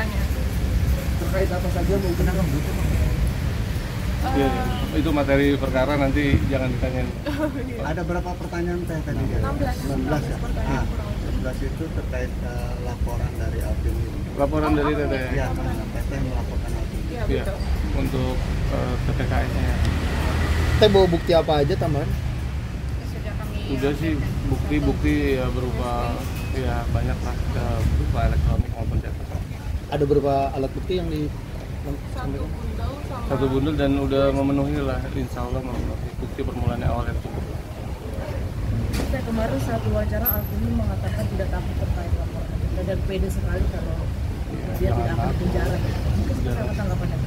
bertanya. Terkait apa saja mungkin akan butuh? Itu materi perkara nanti jangan ditanyain. Ada berapa pertanyaan teh tadi? 16 ya? pertanyaan. 16 itu terkait laporan dari Alvin. Laporan dari Teteh. Iya, Teteh melaporkan Alvin. Iya, Iya, betul. untuk TPKS-nya. Teh bawa bukti apa aja tambahan? Sudah kami Udah sih bukti-bukti ya berupa ya banyak lah, berupa elektronik maupun cetak. Ada beberapa alat bukti yang di Satu bundel dan udah memenuhi lah, insya Allah memenuhi bukti permulaan awal yang cukup. Saya kemarin saat wawancara Alvin mengatakan tidak takut terkait laporan dan pede sekali kalau dia tidak akan penjara. Mungkin sama tanggapannya.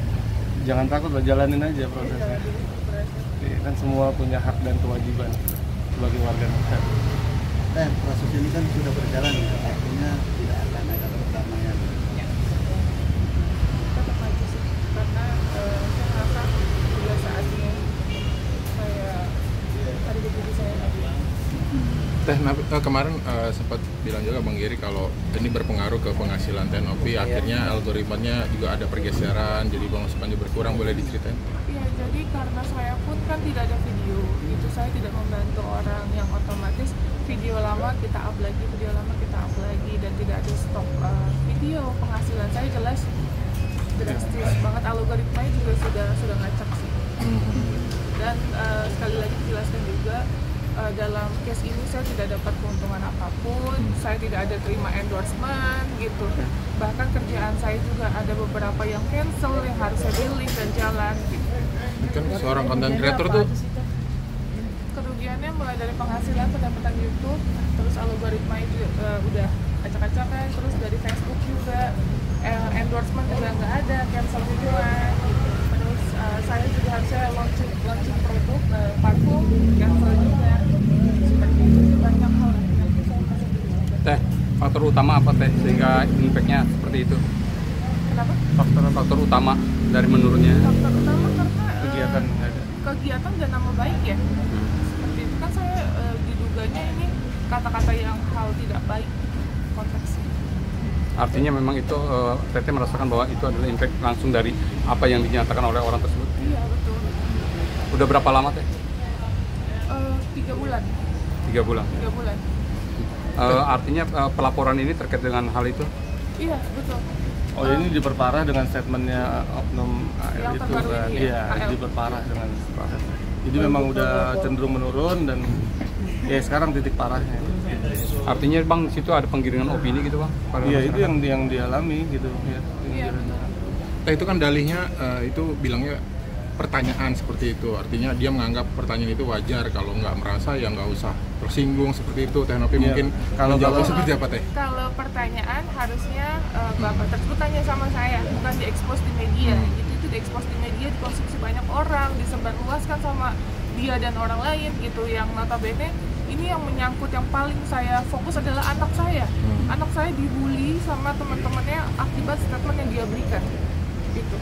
Jangan takut lah, jalanin aja prosesnya. Ya, kan semua punya hak dan kewajiban sebagai warga negara. Proses ini kan sudah berjalan ya, artinya tidak akan ada perdamaian. tetap aja sih, karena saya merasa sudah saatnya saya ada di diri saya lagi. Teh, kemarin sempat bilang juga Bang Giri kalau ini berpengaruh ke penghasilan Teh Novi, akhirnya algoritmanya juga ada pergeseran, jadi pemasukannya berkurang, boleh diceritain? Iya, jadi karena saya pun kan tidak ada video, gitu. Saya tidak membantu orang yang otomatis video lama kita up lagi, video lama kita up lagi, dan tidak ada stok video. Penghasilan saya jelas drastis banget, algoritmanya juga sudah ngacak sih. Dan sekali lagi dijelaskan juga, dalam case ini saya tidak dapat keuntungan apapun, saya tidak ada terima endorsement gitu. Bahkan kerjaan saya juga ada beberapa yang cancel, yang harus saya delete dan jalan gitu. Kan seorang content creator tuh Kerugiannya mulai dari penghasilan, pendapatan YouTube, terus algoritma itu udah acak-acakan, terus dari Facebook juga endorsement juga nggak ada, cancel semua gitu. Terus saya juga harusnya launching produk parfum, cancel juga. Seperti itu sih, banyak hal yang saya masih belum. Teh, faktor utama apa Teh sehingga impact-nya seperti itu? Kenapa? Faktor utama dari menurunnya Faktor utama karena Kegiatan ada. kegiatan dan nama baik ya. Seperti itu kan saya diduganya ini kata-kata yang hal tidak baik konteksnya. Artinya memang itu Teteh merasakan bahwa itu adalah impact langsung dari apa yang dinyatakan oleh orang tersebut. Iya betul. Udah berapa lama Teh? 3 bulan. 3 bulan. 3 bulan. Artinya pelaporan ini terkait dengan hal itu? Iya betul. Oh, ini diperparah dengan statementnya oknum AL Yang itu terbaru kan? ini ya, Iya, AL. diperparah dengan statement. Jadi memang udah cenderung menurun dan ya sekarang titik parahnya. Artinya Bang, situ ada penggiringan opini gitu Bang? pada Iya, itu masyarakat? yang dialami gitu ya. Iya betul. Teh itu kan dalihnya itu bilangnya pertanyaan seperti itu, artinya dia menganggap pertanyaan itu wajar, kalau nggak merasa ya nggak usah tersinggung seperti itu. Teh Novi Iya. mungkin Kalau- menjawab kalau- seperti apa Teh? Kalau pertanyaan harusnya bapak tersebut tanya sama saya, bukan diekspos di media. Gitu, itu diekspos di media, dikonsumsi banyak orang, disebarluaskan sama dia dan orang lain gitu. Yang notabene ini yang menyangkut, yang paling saya fokus adalah anak saya. Anak saya dibully sama teman-temannya akibat statement yang dia berikan. Gitu.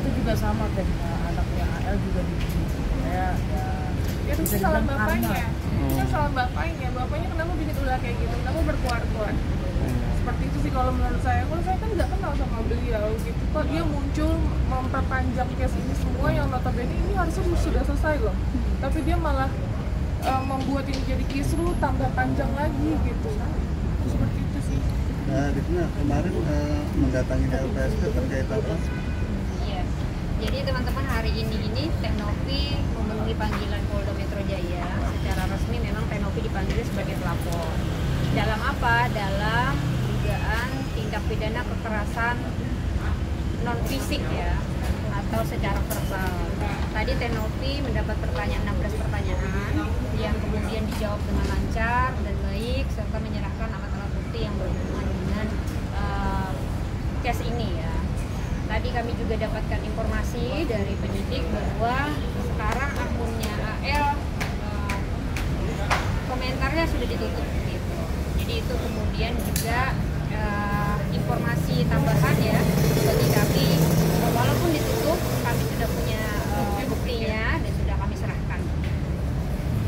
Itu juga sama kan anaknya AL juga dibully. Ya Itu bisa salah dibilang bapaknya. karma. Itu salah bapaknya. Bapaknya kenapa bikin ulah kayak gitu? Kenapa berkuar-kuar? Seperti itu sih kalau menurut saya. Kalau saya kan nggak kenal sama beliau gitu. Kok dia muncul memperpanjang case ini semua yang notabene ini harusnya sudah selesai loh. Tapi dia malah membuat ini jadi kisruh tambah panjang lagi gitu. Seperti itu sih. Dikna kemarin mendatangi LPSK terkait apa? Iya. Jadi teman-teman hari ini Teh Novi memenuhi panggilan Polda Metro Jaya. Secara resmi memang Teh Novi dipanggil sebagai pelapor. Dalam apa? Dalam dugaan tindak pidana kekerasan non fisik ya, atau secara verbal. Tadi Teh Novi mendapat 16 pertanyaan yang kemudian dijawab dengan lancar dan baik, serta menyerahkan alat-alat bukti yang berhubungan dengan case ini ya. Tadi kami juga dapatkan informasi dari penyidik bahwa sekarang akunnya AL komentarnya sudah ditutup gitu. Jadi itu kemudian juga informasi tambahan ya bagi kami, walaupun ditutup kami sudah punya buktinya dan sudah kami serahkan.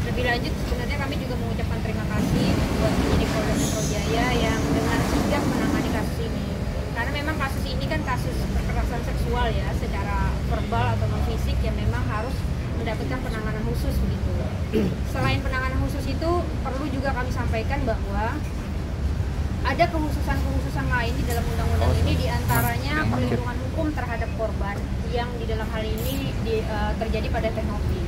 Lebih lanjut sebenarnya kami juga mengucapkan terima kasih buat penyidik Polda Metro Jaya yang dengan sigap menangani kasus ini. Karena memang kasus ini kan kasus kekerasan seksual ya, secara verbal atau non fisik yang memang harus mendapatkan penanganan khusus begitu. Selain penanganan khusus itu perlu juga kami sampaikan bahwa ada kekhususan lain di dalam undang-undang ini, diantaranya perlindungan hukum terhadap korban yang di dalam hal ini terjadi pada Teknopi.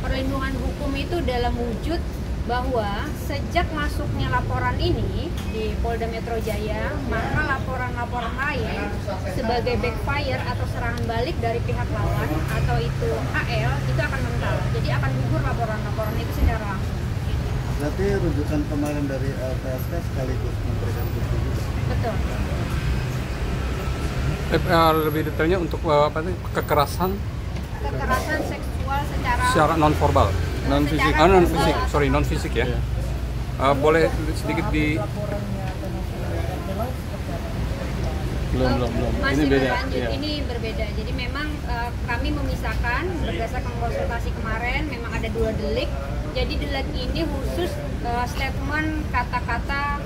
Perlindungan hukum itu dalam wujud bahwa sejak masuknya laporan ini di Polda Metro Jaya, maka laporan-laporan lain sebagai backfire atau serangan balik dari pihak lawan atau itu AL itu akan mental. Jadi akan gugur laporan-laporan itu secara langsung. Berarti rujukan kemarin dari LPSK sekaligus memberikan bukti juga. Betul. Lebih detailnya untuk apa sih kekerasan Seksual secara non verbal, non fisik, non fisik ya. Iya. Boleh sedikit di belum. Masih Ini beda. berlanjut, Iya. ini berbeda. Jadi memang kami memisahkan berdasarkan konsultasi kemarin, memang ada 2 delik. Jadi delik ini khusus statement kata-kata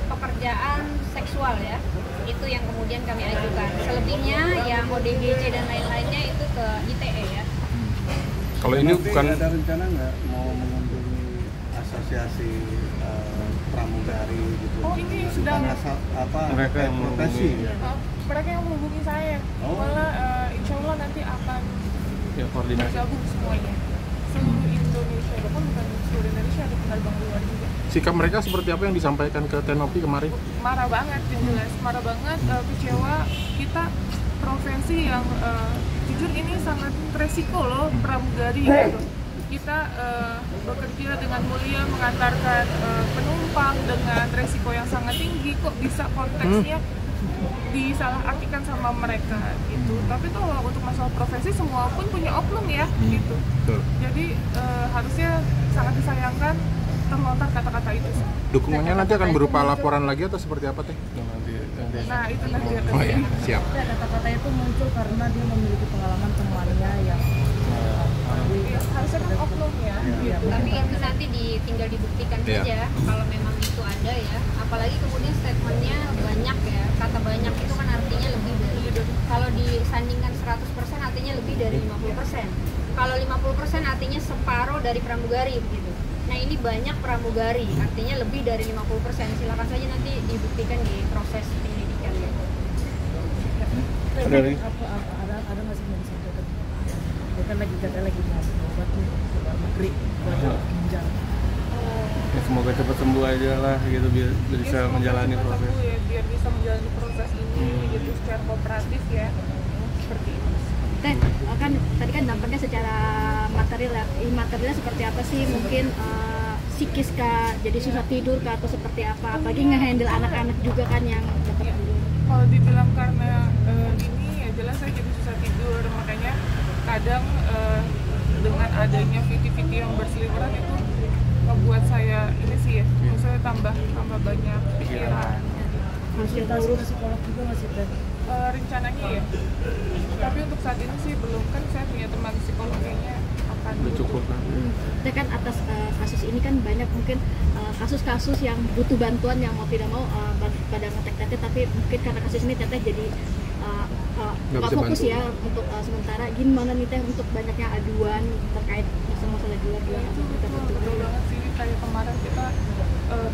pekerjaan seksual ya. Itu yang kemudian kami ajukan. Selebihnya yang ODGJ dan lain-lainnya itu ke ITE ya. kalau ini Nanti bukan ada rencana nggak mau mengunjungi asosiasi pramugari gitu? Oh, ini sedang Mereka yang profesi menghubungi. ya? mereka yang menghubungi saya. Oh. Malah insya Allah nanti akan Ya, koordinasi. bergabung semuanya. Seluruh Indonesia, bahkan bukan seluruh Indonesia, ada penerbang luar juga. Sikap mereka seperti apa yang disampaikan ke Teknopi kemarin? Marah banget, yang jelas marah banget, kecewa. Kita profesi yang jujur ini sangat resiko loh, pramugari gitu. Kita bekerja dengan mulia mengantarkan penumpang dengan resiko yang sangat tinggi, kok bisa konteksnya disalahartikan sama mereka gitu. Tapi tuh untuk masalah profesi semua pun punya oknum ya gitu. Betul. Jadi harusnya sangat disayangkan terlontar kata-kata itu. Dukungannya nanti akan berupa laporan lagi atau seperti apa teh? Nah itu nanti ya. Oh ya, siap. Dan kata-kata itu muncul karena dia memiliki pengalaman temannya yang Iya, harusnya kan oknum ya. Gitu. Tapi itu nanti tinggal dibuktikan Iya. saja kalau memang itu ada ya. Apalagi kemudian statementnya banyak ya. Kata banyak itu kan artinya lebih dari, kalau disandingkan 100% artinya lebih dari 50%. Kalau 50% artinya separuh dari pramugari begitu. Nah ini banyak pramugari, artinya lebih dari 50%. Silakan saja nanti dibuktikan di proses penyelidikan ya. ada nggak sih yang disampaikan? Dia kan lagi mau berobat nih ke luar negeri buat ginjal. Ya, semoga cepat sembuh aja lah gitu biar bisa Semoga menjalani cepat proses. sembuh ya, biar bisa menjalani proses ini gitu secara kooperatif ya. Seperti itu. Teh, kan tadi kan dampaknya secara material ya. Materialnya seperti apa sih? Mungkin psikis kah, jadi susah tidur kah, atau seperti apa? Apalagi nge-handle anak-anak juga kan yang dapat Ya, tidur. kalau dibilang karena ini ya jelas saya jadi susah tidur, makanya kadang dengan adanya video-video yang berseliweran itu membuat saya ini sih ya, saya tambah banyak pikiran. Konsultasi ke psikolog juga masih Teh? Rencananya ya, tapi untuk saat ini sih belum, kan saya punya teman psikolog kayaknya akan Udah cukup lah. Kita kan atas kasus ini kan banyak mungkin kasus-kasus yang butuh bantuan yang mau tidak mau pada ngetek Teteh, tapi mungkin karena kasus ini Teteh jadi Nggak nggak bisa fokus bantu. ya untuk sementara. Gimana nih Teh untuk banyaknya aduan terkait masalah dua-dua yang kita bantu? betul banget sih, kayak kemarin kita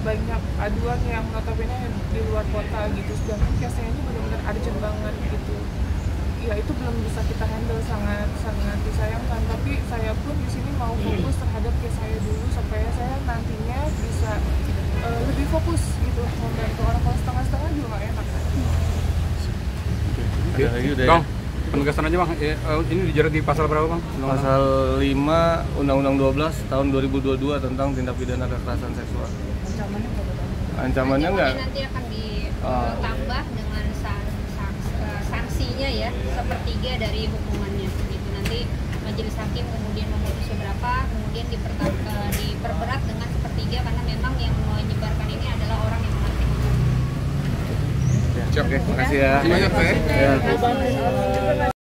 banyak aduan yang notabene di luar kota gitu, sedangkan case-nya ini benar-benar urgent banget gitu. Ya itu belum bisa kita handle, sangat disayangkan, tapi saya pun di sini mau fokus terhadap case saya dulu supaya saya nantinya bisa lebih fokus gitu membantu orang. Kalau setengah-setengah juga nggak enak kan. Ada lagi udah ya? Bang, penegasan aja Bang. Ini dijerat di pasal berapa Bang? Pasal 5 Undang-Undang 12 tahun 2022 tentang tindak pidana kekerasan seksual. Ancamannya berapa tahun? Ancamannya enggak? Nanti akan ditambah dengan sanksinya ya, sepertiga dari hukumannya gitu. Nanti majelis hakim kemudian memutus berapa, kemudian diperberat dengan sepertiga karena memang yang menyebarkan ini adalah orang yang mengerti. Oke, makasih ya. Terima kasih banyak Teh. Ya. Bang,